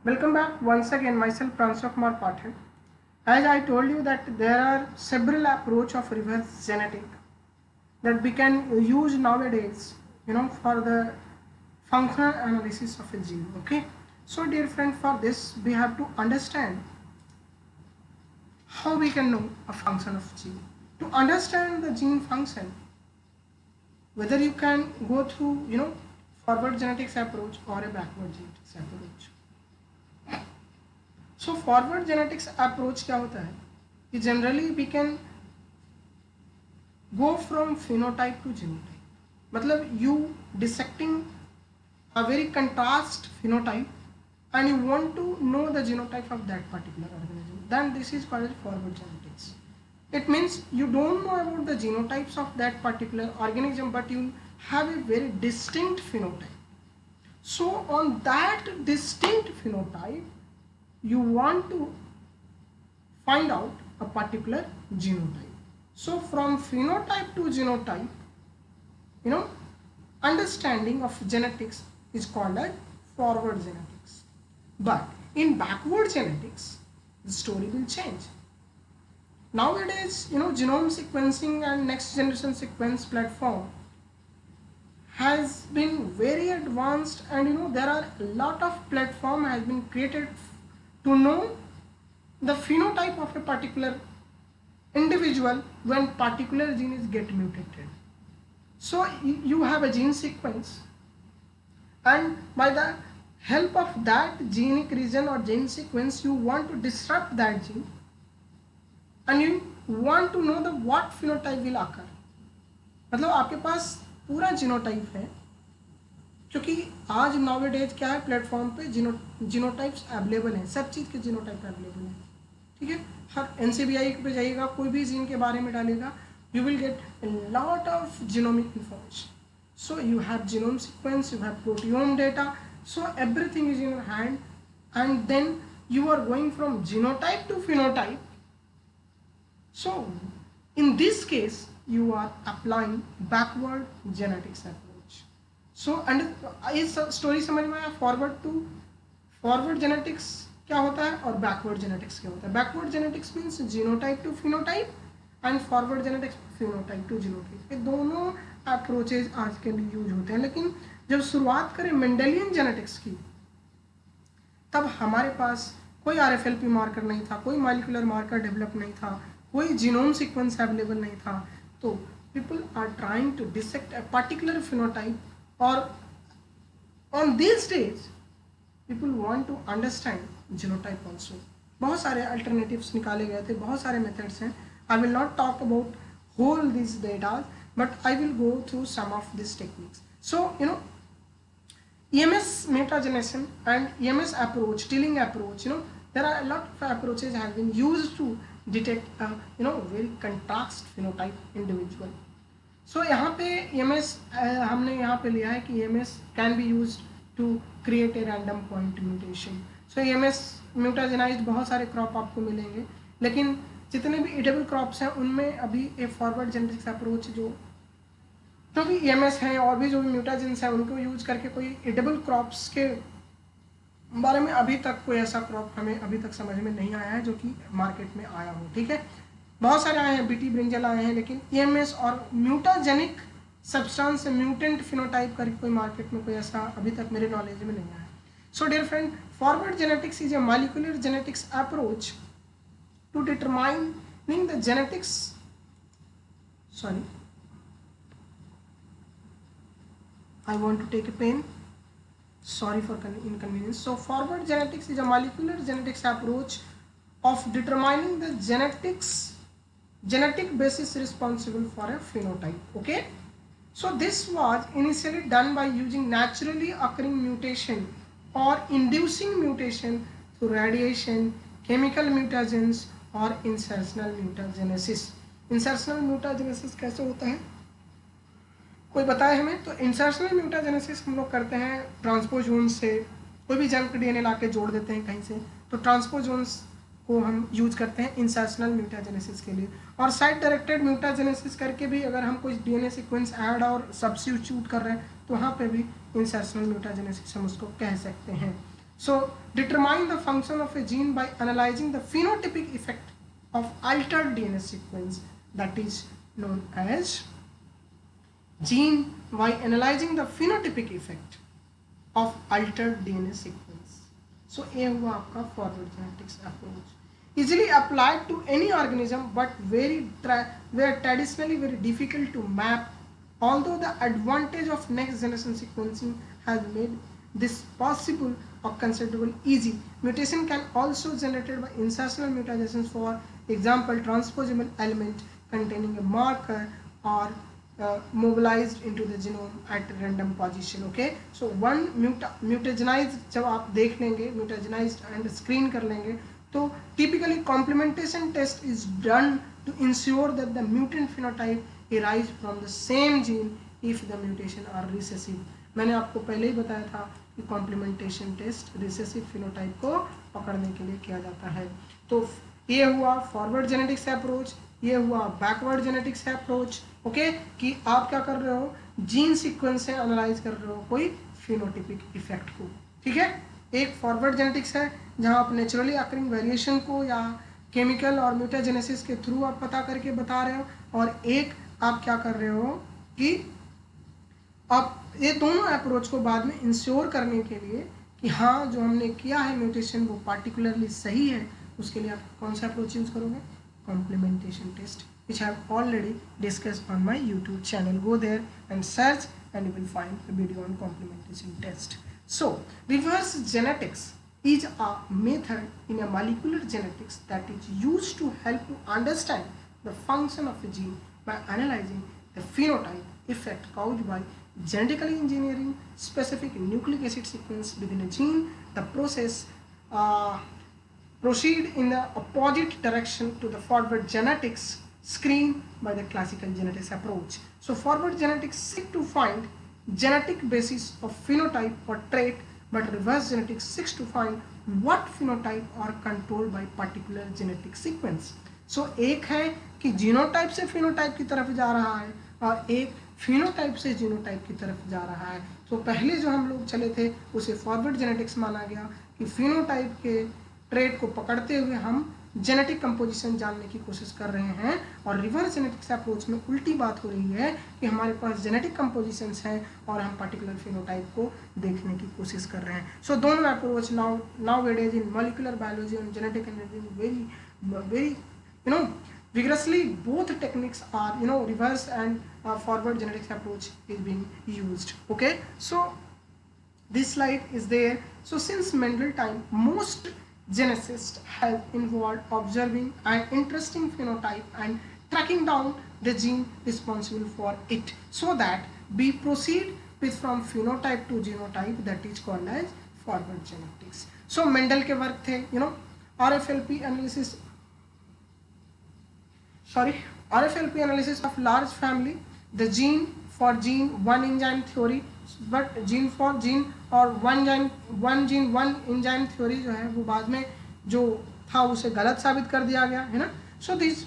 Welcome back once again. Myself Pranshak Kumar Pathak. As I told you that there are several approach of reverse genetic that we can use nowadays, for the functional analysis of a gene. Okay. So dear friend, for this we have to understand how we can know a function of gene. To understand the gene function, whether you can go through forward genetics approach or a backward genetics approach. So forward genetics approach क्या होता है कि generally we can go from phenotype to genotype. मतलब you dissecting a very contrast phenotype and you want to know the genotype of that particular organism, then this is called forward genetics. It means you don't know about the genotypes of that particular organism, but you have a very distinct phenotype. So on that distinct phenotype you want to find out a particular genotype. So from phenotype to genotype, understanding of genetics is called as forward genetics. But in backward genetics, the story will change. Nowadays, genome sequencing and next generation sequence platform has been very advanced, and there are a lot of platform has been created to know the phenotype of a particular individual when particular gene is get mutated. So you have a gene sequence, and by the help of that genic region or gene sequence you want to disrupt that gene and you want to know the what phenotype will occur. मतलब आपके पास पूरा genotype है, क्योंकि आज nowadays क्या है platform पे genotypes available हैं, सब चीज़ के जीनोटाइप अवेलेबल हैं. ठीक है, हर NCBI पे जाइएगा, कोई भी जीन के बारे में डालेगा, you will get a lot of genomic information. So you have genome sequence, you have proteome data, so everything is in your hand, and then you are going from genotype to phenotype. So in this case you are applying backward genetics approach. So and इस story समझ में आया. Forward genetics क्या होता है और backward genetics क्या होता है. Backward genetics means genotype to phenotype and forward genetics phenotype to genotype. ये दोनों अप्रोचेज आज के लिए यूज होते हैं. लेकिन जब शुरुआत करें मेंडेलियन जेनेटिक्स की, तब हमारे पास कोई RFLP मार्कर नहीं था, कोई मॉलिक्यूलर मार्कर डेवलप नहीं था, कोई जीनोम सीक्वेंस अवेलेबल नहीं था. तो people are trying to dissect a particular phenotype, और on this stage people want to understand genotype also. बहुत सारे अल्टरनेटिव्स निकाले गए थे, बहुत सारे मेथड्स हैं. I will not talk about whole this data, but I will go through some of this techniques. So EMS mutagenesis and EMS approach, TILling approach, there are a lot of approaches have been used to detect a very contrast phenotype individual. So यहाँ पे EMS हमने यहाँ पे लिया है कि EMS can be used to create a random point mutation. So EMS mutagenized बहुत सारे क्रॉप आपको मिलेंगे, लेकिन जितने भी एडेबल क्रॉप्स हैं उनमें अभी एक फॉरवर्ड जेनेटिक्स अप्रोच जो भी EMS हैं और भी जो भी म्यूटाजेंस हैं उनको यूज करके कोई एडेबल क्रॉप्स के बारे में अभी तक कोई ऐसा क्रॉप हमें अभी तक समझ में नहीं आया है जो कि मार्केट में आया हो. ठीक है, बहुत सारे आए हैं, BT ब्रिंजल आए हैं, लेकिन EMS और म्यूटाजेनिक सब्सटेंस से म्यूटेंट फिनोटाइप करके कोई मार्केट में कोई ऐसा अभी तक मेरे नॉलेज में नहीं आया. So dear friend, forward genetics is a molecular genetics approach to determining the genetics. Sorry, I want to take a pen. Sorry for inconvenience. So forward genetics is a molecular genetics approach of determining the genetic basis responsible for a phenotype. Okay. So this was initially done by using naturally occurring mutation or inducing mutation through radiation, chemical mutagens or insertional mutagenesis. Insertional mutagenesis कैसे होता है, कोई बताए हमें? तो insertional mutagenesis हम लोग करते हैं ट्रांसपोजोन से. कोई भी जंक DNA ला के जोड़ देते हैं कहीं से, तो ट्रांसपोजोन्स को हम यूज करते हैं इंसर्शनल म्यूटाजेनेसिस के लिए. और साइड डायरेक्टेड म्यूटाजेनेसिस करके भी अगर हम कोई DNA सीक्वेंस ऐड और सब्स्टिट्यूट कर रहे हैं तो वहाँ पे भी इंसर्शनल म्यूटाजेनेसिस हम उसको कह सकते हैं. So determine the function of a gene by analyzing the phenotypic effect of altered DNA sequence, that is known as gene by analyzing the phenotypic effect of altered DNA sequence. So ये हुआ आपका forward genetics approach. Easily applied to any organism, but very traditionally very difficult to map. Although the advantage of next generation sequencing has made this possible or considerable easy, mutation can also be generated by insertional mutations, for example transposable element containing a marker or mobilized into the genome at random position. Okay, so one mutagenized जब आप देख लेंगे mutagenized and screen कर लेंगे, तो typically complementation test is done to ensure that the mutant phenotype arise from the same gene if the mutation are recessive. मैंने आपको पहले ही बताया था कि complementation test recessive phenotype को पकड़ने के लिए किया जाता है. तो ये हुआ फॉरवर्ड जेनेटिक्स अप्रोच, ये हुआ बैकवर्ड जेनेटिक्स अप्रोच. ओके, कि आप क्या कर रहे हो, जीन सीक्वेंस से एनालाइज कर रहे हो कोई फिनोटिपिक इफेक्ट को. ठीक है, एक फॉरवर्ड जेनेटिक्स है जहां आप नेचुरली अकरिंग वेरिएशन को या केमिकल और म्यूटाजेनेसिस के थ्रू आप पता करके बता रहे हो, और एक आप क्या कर रहे हो कि आप ये दोनों अप्रोच को बाद में इंश्योर करने के लिए कि हाँ जो हमने किया है म्यूटेशन वो पार्टिकुलरली सही है, उसके लिए आप कौन सा अप्रोच यूज करोगे, complementation test, which I have already discussed on my YouTube channel. Go there and search and you will find a video on complementation test. So reverse genetics is a method in a molecular genetics that is used to help you understand the function of a gene by analyzing the phenotype effect caused by genetically engineering specific nucleic acid sequence within a gene. The process proceed in the opposite direction to the forward genetics screen by the classical genetics approach. So forward genetics seek to find genetic basis of phenotype or trait, but reverse genetics seeks to find what phenotype are controlled by particular genetic sequence. So एक है कि genotype से phenotype की तरफ जा रहा है और एक फिनोटाइप से जीनोटाइप की तरफ जा रहा है. तो पहले जो हम लोग चले थे उसे फॉरवर्ड जेनेटिक्स माना गया कि फिनोटाइप के ट्रेट को पकड़ते हुए हम जेनेटिक कंपोजिशन जानने की कोशिश कर रहे हैं, और रिवर्स जेनेटिक्स अप्रोच में उल्टी बात हो रही है कि हमारे पास जेनेटिक कंपोजिशंस हैं और हम पर्टिकुलर फिनोटाइप को देखने की कोशिश कर रहे हैं. सो दोनों approach नाउ-a-days in molecular biology and genetic engineering very vigorously, both techniques are reverse and forward genetics approach is being used. Okay, so this slide is there. So since Mendel time, most geneticists have involved observing an interesting phenotype and tracking down the gene responsible for it, so that we proceed with from phenotype to genotype, that is called as forward genetics. So Mendel के work थे RFLP analysis of large family, the gene for gene one enzyme theory, but gene for gene और one gene one enzyme theory जो है वो बाद में जो था उसे गलत साबित कर दिया गया है ना. सो दिस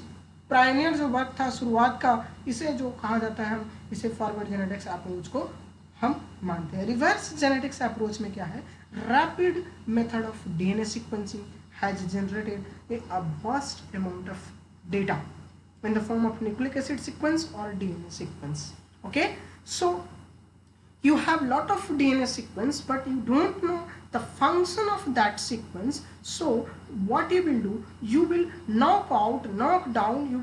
प्राइनियर जो वर्क था शुरुआत का, इसे जो कहा जाता है हम इसे फॉरवर्ड जेनेटिक्स अप्रोच को हम मानते हैं. रिवर्स जेनेटिक्स अप्रोच में क्या है, rapid method of DNA sequencing has generated a vast amount of data in the form of nucleic acid sequence or DNA sequence. Okay, so you have lot of DNA sequence but you don't know the function of that sequence. So what you will do, you will knock down, you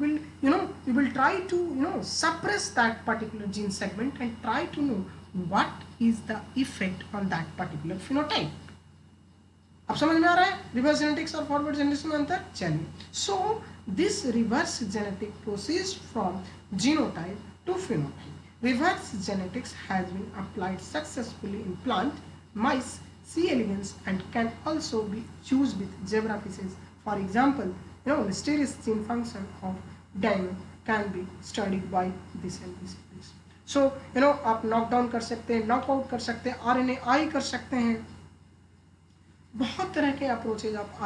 will try to suppress that particular gene segment and try to know what is the effect on that particular phenotype. अब समझ में आ रहा है reverse genetics और forward genetics में अंतर. चलिए, so this reverse genetic proceeds from genotype to phenotype. Reverse genetics has been applied successfully in plant, mice, C. elegans, and can also be used with zebra fishes. For example, mysterious gene function of diamond can be studied by this and this. So आप knockdown कर सकते हैं, knockout कर सकते हैं, RNAi कर सकते हैं, बहुत तरह के अप्रोचेज आप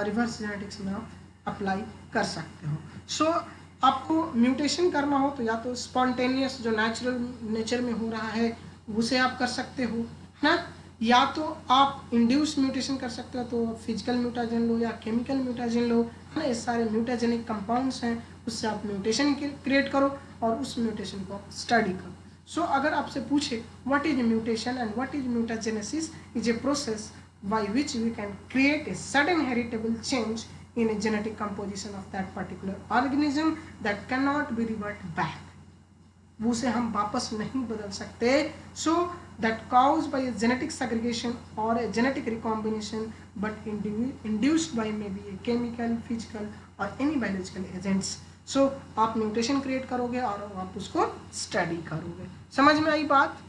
रिवर्स जेनेटिक्स में आप अप्लाई कर सकते हो. सो आपको म्यूटेशन करना हो तो या तो स्पॉन्टेनियस जो नेचर में हो रहा है उसे आप कर सकते हो, है ना, या तो आप इंड्यूस म्यूटेशन कर सकते हो, तो फिजिकल म्यूटाजन लो या केमिकल म्यूटाजन लो, है ना, ये सारे म्यूटाजेनिक कंपाउंड्स हैं, उससे आप म्यूटेशन क्रिएट करो और उस म्यूटेशन को स्टडी करो। सो अगर आपसे पूछे what is mutation and what is mutagenesis, is a process by which we can create a sudden heritable change in a genetic composition of that particular organism that cannot be revert back. वो उसे हम वापस नहीं बदल सकते। So that caused by a genetic segregation or a genetic recombination but induced by maybe a chemical, physical or any biological agents. सो आप mutation create करोगे और आप उसको स्टडी करोगे। समझ में आई बात?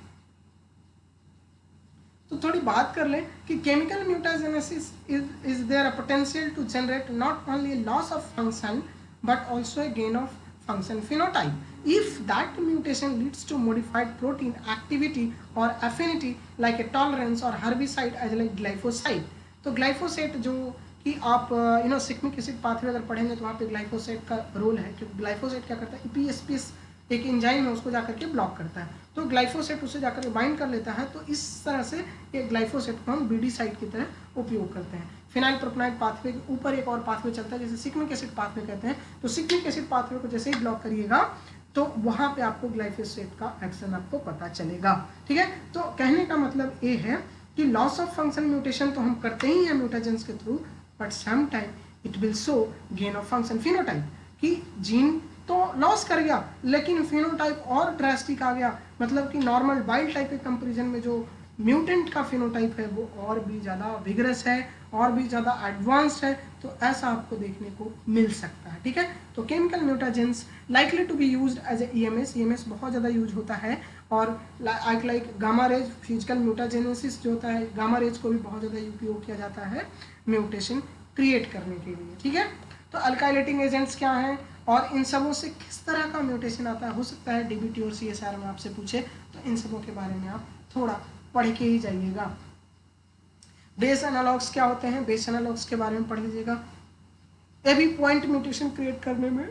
तो थोड़ी बात कर लें कि chemical mutagenesis is there a potential to generate not only loss of function but also a gain of function phenotype if that mutation leads to modified protein activity और एफिनिटी लाइक ए टॉलरेंस और herbicide as like glyphosate. तो glyphosate जो कि आप सिक्मिक acid pathway अगर पढ़ेंगे तो वहाँ पे ग्लाइफोसेट का रोल है, क्योंकि ग्लाइफोसेट क्या करता है, ईपीएसपीएस एक एंजाइम है उसको जाकर के ब्लॉक करता है, तो ग्लाइफोसेट उसे जाकर के बाइंड कर लेता है। तो इस तरह से ये ग्लाइफोसेट को हम बीडी साइड की तरह उपयोग करते हैं। फिनाइल प्रोपनाइड पाथवे के ऊपर एक और पाथवे चलता है जिसे सिक्मिक एसिड पाथवे कहते हैं। तो सिक्मिक एसिड पाथवे को जैसे ही ब्लॉक करिएगा तो वहाँ पे आपको ग्लाइफोसेट का एक्शन आपको पता चलेगा। ठीक है, तो कहने का मतलब ये है कि लॉस ऑफ फंक्शन म्यूटेशन तो हम करते ही हैं म्यूटाजेंस के through, but some time it will show gain of function phenotype, कि जीन तो लॉस कर गया लेकिन फिनोटाइप और ड्रास्टिक आ गया, मतलब कि नॉर्मल वाइल्ड टाइप के कंपैरिजन में जो म्यूटेंट का फिनोटाइप है वो और भी ज़्यादा विगरस है, और भी ज़्यादा एडवांस्ड है। तो ऐसा आपको देखने को मिल सकता है। ठीक है, तो chemical mutagens likely to be used as a EMS, EMS बहुत ज़्यादा यूज होता है, और like gamma rays, physical mutagenesis जो होता है, गामा रेज को भी बहुत ज़्यादा उपयोग किया जाता है म्यूटेशन क्रिएट करने के लिए। ठीक है, तो अल्काइलेटिंग एजेंट्स क्या हैं और इन सबों से किस तरह का म्यूटेशन आता है, हो सकता है डीबीटी और सीएसआर में आपसे पूछे, तो इन सबों के बारे में आप थोड़ा पढ़ के ही जाइएगा। बेस एनालॉग्स क्या होते हैं, बेस एनालॉग्स के बारे में पढ़ लीजिएगा। ये भी पॉइंट म्यूटेशन क्रिएट करने में,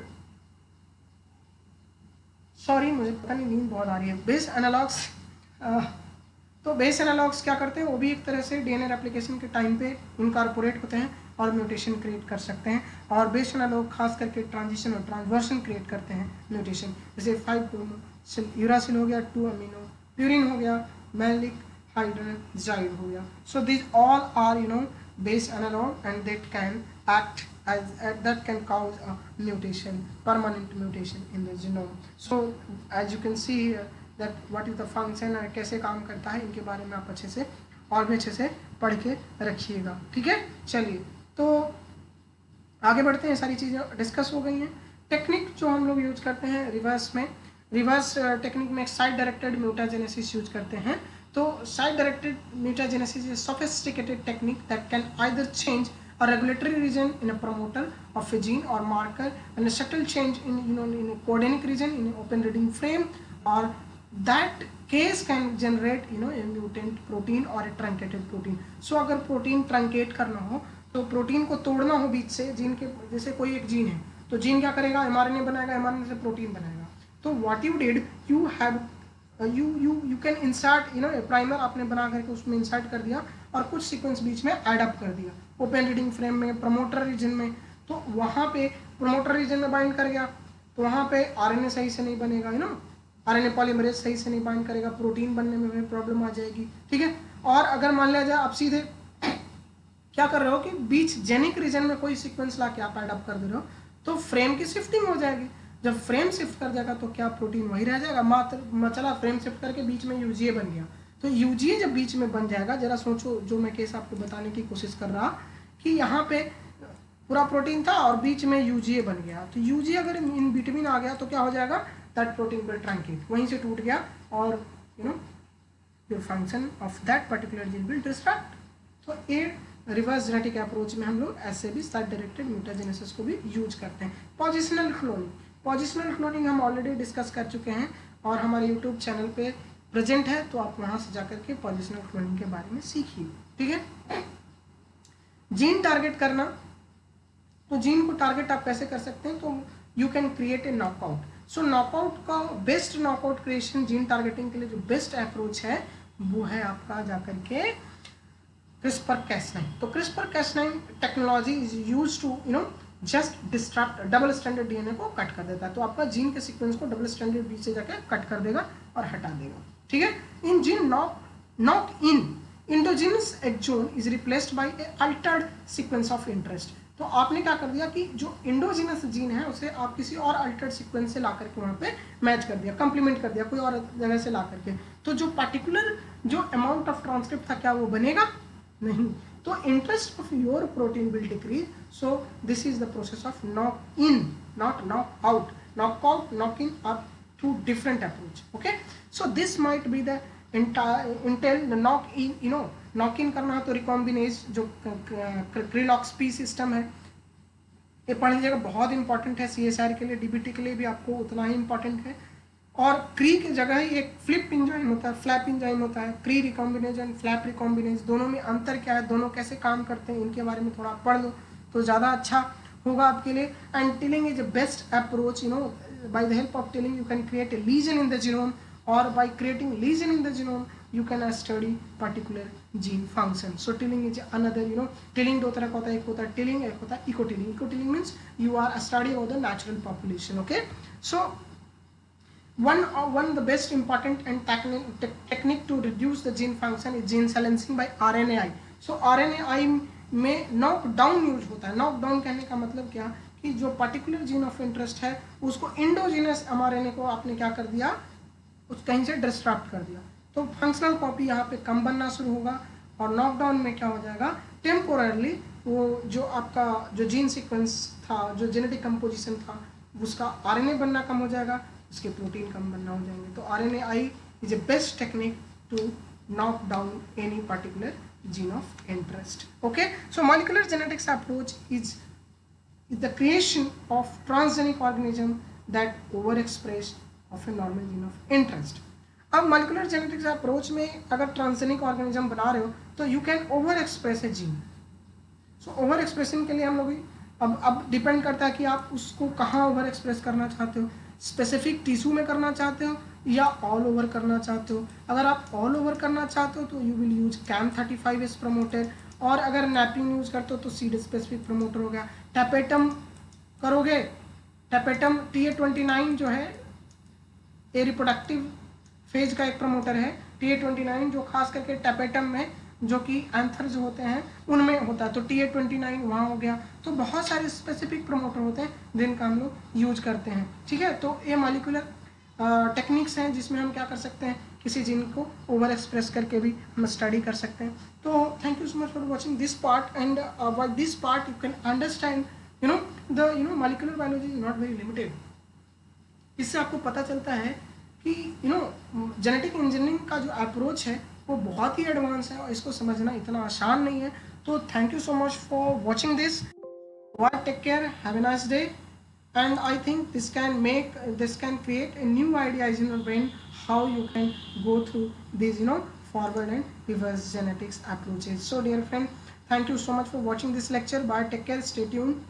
सॉरी मुझे पता नहीं नींद बहुत आ रही है। बेस एनालॉग्स, तो बेस एनालॉग्स क्या करते हैं, वो भी एक तरह से डीएनए रेप्लिकेशन के टाइम पे इनकॉर्पोरेट होते हैं और म्यूटेशन क्रिएट कर सकते हैं। और बेस एनालॉग खास करके ट्रांजिशन और ट्रांसवर्सन क्रिएट करते हैं म्यूटेशन, जैसे 5 यूरासिल हो गया, 2 अमीनो प्यूरिन हो गया, मैलिक हाइड्रोजाइड हो गया। So this all are base analog and that can act as that can cause a mutation, permanent mutation in the genome. So as you can see here that what is the function और कैसे काम करता है, इनके बारे में आप अच्छे से और भी अच्छे से पढ़ के रखिएगा। ठीक है, चलिए तो आगे बढ़ते हैं। सारी चीज़ें डिस्कस हो गई हैं। टेक्निक जो हम लोग यूज करते हैं रिवर्स में, रिवर्स टेक्निक में साइड डायरेक्टेड म्यूटाजेनेसिस यूज करते हैं। तो side directed mutagenesis is sophisticated technique that can either change a regulatory region in a promoter of a gene or marker and a subtle change in in a codonic region in an open reading frame, or that case can generate a mutant protein or a truncated protein. So अगर protein truncate करना हो तो protein को तोड़ना हो बीच से, gene के जैसे कोई एक जीन है तो जीन क्या करेगा, एमआरएनए बनाएगा, एमआरएनए से प्रोटीन बनाएगा। तो what you did, you have you can insert A primer आपने बना करके उसमें इंसर्ट कर दिया और कुछ सीक्वेंस बीच में ऐड अप कर दिया ओपन रीडिंग फ्रेम में, प्रमोटर रीजन में। तो वहाँ पे प्रमोटर रीजन में बाइंड कर गया तो वहाँ पे आरएनए सही से नहीं बनेगा, आरएनए पॉलीमरेज सही से नहीं बाइंड करेगा, प्रोटीन बनने में भी प्रॉब्लम आ जाएगी। ठीक है, और अगर मान लिया जाए आप सीधे क्या कर रहे हो कि बीच जेनिक रीजन में कोई सीक्वेंस ला के आप ऐड अप कर दे रहे हो तो फ्रेम की शिफ्टिंग हो जाएगी। जब फ्रेम शिफ्ट कर जाएगा तो क्या प्रोटीन वही रह जाएगा, मात्र चला फ्रेम शिफ्ट करके बीच में यूजीए बन गया। तो यूजीए जब बीच में बन जाएगा, जरा सोचो जो मैं केस आपको बताने की कोशिश कर रहा कि यहाँ पे पूरा प्रोटीन था और बीच में यूजीए बन गया, तो यूजीए अगर इन बिटवीन आ गया तो क्या हो जाएगा, दैट प्रोटीन विल ट्रंकेट, वहीं से टूट गया और your function of that particular gene will destruct. तो ये रिवर्स जेनेटिक अप्रोच में हम लोग ऐसे भी साइड डायरेक्टेड म्यूटाजेनेसिस को भी यूज करते हैं। पोजिशनल क्लोनिंग, पोजिशनल क्लोनिंग हम ऑलरेडी डिस्कस कर चुके हैं और हमारे यूट्यूब चैनल पे प्रेजेंट है, तो आप वहाँ से जाकर के पोजिशनल क्लोनिंग के बारे में सीखिए। ठीक है, जीन टारगेट करना, तो जीन को टारगेट आप कैसे कर सकते हैं, तो you can create a knockout. So knockout का best knockout creation gene targeting के लिए जो बेस्ट अप्रोच है वो है आपका जाकर के CRISPR-Cas9। तो CRISPR-Cas9 technology is use to just disrupt double stranded DNA को कट कर देता है। तो आपका जीन के सीक्वेंस को डबल स्ट्रैंडेड बी से जाकर कट कर देगा और हटा देगा, ठीक है। In gene not in endogenous exon is replaced by a altered sequence of interest. तो आपने क्या कर दिया कि जो इंडोजिनस जीन है उसे आप किसी और अल्टर्ड सीक्वेंस से ला करके वहाँ पे मैच कर दिया, कंप्लीमेंट कर दिया कोई और जगह से ला करके। तो जो पर्टिकुलर जो अमाउंट ऑफ ट्रांसक्रिप्ट था क्या वो बनेगा नहीं। तो interest of your protein will decrease. So this is the process of knock in, not knock out. Knock out, knock in are two different approach, okay. So this might be the intel knock in, knock in करना है तो recombinase जो क्रिलॉक्स-पी system है ये पढ़ लीजिएगा, बहुत important है CSR के लिए, DBT के लिए भी आपको उतना ही इंपॉर्टेंट है। और क्री की जगह ही एक फ्लिप इंजाइम होता है, फ्लैप इंजाइम होता है। क्री रिकॉम्बिनेज एंड फ्लैप रिकॉम्बिनेज दोनों में अंतर क्या है, दोनों कैसे काम करते हैं, इनके बारे में थोड़ा पढ़ लो तो ज़्यादा अच्छा होगा आपके लिए। And tilling is a best approach, by the help of tilling you can create a lesion in the genome, और by creating lesion in the genome you can study particular gene function. So tilling is another, tilling दो तरह का होता है, एक होता है tilling, एक होता है eco-tilling. Eco-tilling means you are studying of the natural population, okay. So one of the best important and technique to reduce the gene function is gene silencing by RNAi. So RNAi में knock down use होता है। Knock down कहने का मतलब क्या कि जो particular gene of interest है उसको इंडोजिनस mRNA को आपने क्या कर दिया, उस कहीं से डिस्ट्रप्ट कर दिया, तो फंक्शनल कॉपी यहाँ पे कम बनना शुरू होगा। और नॉकडाउन में क्या हो जाएगा, टेम्पोररली वो जो आपका जो जीन सीक्वेंस था, जो जेनेटिक कंपोजिशन था, उसका RNA बनना कम हो जाएगा, उसके प्रोटीन कम बनना हो जाएंगे। तो RNAi is a best technique to knock down any particular gene of interest, okay. So molecular genetics approach is the creation of transgenic organism that over express of a normal gene of interest. अब molecular genetics approach में अगर transgenic organism बना रहे हो तो you can over express a gene. So over expression के लिए हम लोग अब डिपेंड करता है कि आप उसको कहाँ ओवर एक्सप्रेस करना चाहते हो, स्पेसिफिक टिश्यू में करना चाहते हो या ऑल ओवर करना चाहते हो। अगर आप ऑल ओवर करना चाहते हो तो you will use CAM35S promoter, और अगर नैपिंग यूज करते हो तो सीड स्पेसिफिक प्रमोटर हो गया। टैपेटम करोगे, टैपेटम TA29 जो है ए रिप्रोडक्टिव फेज का एक प्रमोटर है, TA29 जो खास करके टैपेटम में जो कि एंथर जो होते हैं उनमें होता है, तो TA29 वहाँ हो गया। तो बहुत सारे स्पेसिफिक प्रमोटर होते हैं जिनका हम लोग यूज करते हैं, ठीक है। तो ये मॉलिक्यूलर टेक्निक्स हैं जिसमें हम क्या कर सकते हैं, किसी जीन को ओवर एक्सप्रेस करके भी हम स्टडी कर सकते हैं। तो thank you so much for watching this part, and by this part you can understand the molecular biology is not very limited. इससे आपको पता चलता है कि जेनेटिक इंजीनियरिंग का जो अप्रोच है वो बहुत ही एडवांस है और इसको समझना इतना आसान नहीं है। तो thank you so much for watching this. Bye, take care, have a nice day, and I think this can create a new ideas in your brain how you can go through these forward and reverse genetics approaches. So dear friend, thank you so much for watching this lecture. Bye, take care, stay tuned.